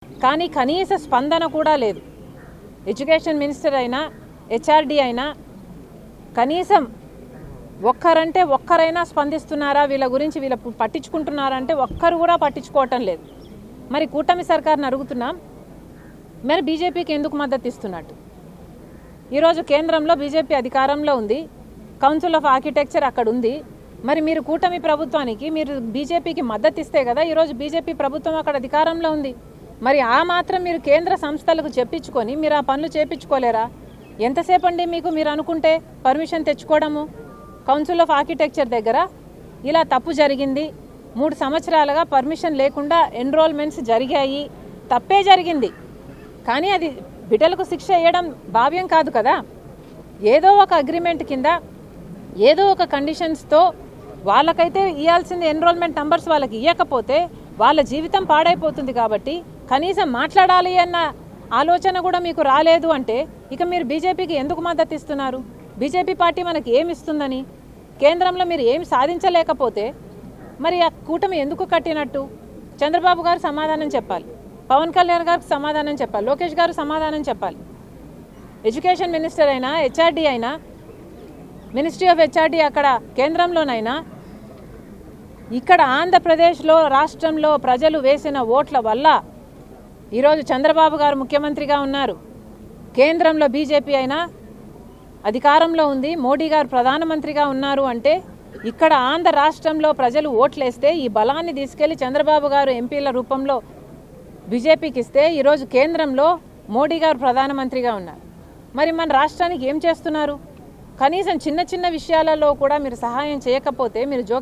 కానీ కనీస స్పందన కూడా లేదు. ఎడ్యుకేషన్ మినిస్టర్ అయినా హెచ్ఆర్డి అయినా కనీసం ఒక్కరంటే ఒక్కరైనా స్పందిస్తున్నారా, వీళ్ళ గురించి వీళ్ళ పట్టించుకుంటున్నారంటే ఒక్కరు కూడా పట్టించుకోవటం లేదు. మరి కూటమి సర్కార్ని అడుగుతున్నాం, మరి బీజేపీకి ఎందుకు మద్దతు ఇస్తున్నట్టు? ఈరోజు కేంద్రంలో బీజేపీ అధికారంలో ఉంది, కౌన్సిల్ ఆఫ్ ఆర్కిటెక్చర్ అక్కడ ఉంది. మరి మీరు కూటమి ప్రభుత్వానికి మీరు బీజేపీకి మద్దతు ఇస్తే కదా ఈరోజు బీజేపీ ప్రభుత్వం అక్కడ అధికారంలో ఉంది. మరి ఆ మాత్రం మీరు కేంద్ర సంస్థలకు చెప్పించుకొని మీరు ఆ పనులు చేపించుకోలేరా? ఎంతసేపు అండి మీకు మీరు అనుకుంటే పర్మిషన్ తెచ్చుకోవడము? కౌన్సిల్ ఆఫ్ ఆర్కిటెక్చర్ దగ్గర ఇలా తప్పు జరిగింది, 3 సంవత్సరాలుగా పర్మిషన్ లేకుండా ఎన్రోల్మెంట్స్ జరిగాయి, తప్పే జరిగింది. కానీ అది బిడ్డలకు శిక్ష వేయడం భావ్యం కాదు కదా. ఏదో ఒక అగ్రిమెంట్ కింద ఏదో ఒక కండిషన్స్తో వాళ్ళకైతే ఇవ్వాల్సింది ఎన్రోల్మెంట్ నంబర్స్ వాళ్ళకి ఇవ్వకపోతే వాళ్ళ జీవితం పాడైపోతుంది. కాబట్టి కనీసం మాట్లాడాలి అన్న ఆలోచన కూడా మీకు రాలేదు అంటే ఇక మీరు బీజేపీకి ఎందుకు మద్దతు ఇస్తున్నారు? బీజేపీ పార్టీ మనకి ఏమి ఇస్తుందని? కేంద్రంలో మీరు ఏమి సాధించలేకపోతే మరి ఆ కూటమి ఎందుకు కట్టినట్టు? చంద్రబాబు గారు సమాధానం చెప్పాలి, పవన్ కళ్యాణ్ గారికి సమాధానం చెప్పాలి, లోకేష్ గారు సమాధానం చెప్పాలి. ఎడ్యుకేషన్ మినిస్టర్ అయినా హెచ్ఆర్డి అయినా మినిస్ట్రీ ఆఫ్ హెచ్ఆర్డి అక్కడ కేంద్రంలోనైనా ఇక్కడ ఆంధ్రప్రదేశ్లో రాష్ట్రంలో ప్రజలు వేసిన ఓట్ల వల్ల ఈరోజు చంద్రబాబు గారు ముఖ్యమంత్రిగా ఉన్నారు, కేంద్రంలో బీజేపీ అయినా అధికారంలో ఉంది, మోడీ గారు ప్రధానమంత్రిగా ఉన్నారు అంటే ఇక్కడ ఆంధ్ర రాష్ట్రంలో ప్రజలు ఓట్లేస్తే ఈ బలాన్ని తీసుకెళ్లి చంద్రబాబు గారు ఎంపీల రూపంలో బీజేపీకి ఇస్తే ఈరోజు కేంద్రంలో మోడీ గారు ప్రధానమంత్రిగా ఉన్నారు. మరి మన రాష్ట్రానికి ఏం చేస్తున్నారు? కనీసం చిన్న చిన్న విషయాలలో కూడా మీరు సహాయం చేయకపోతే, మీరు జోక్యం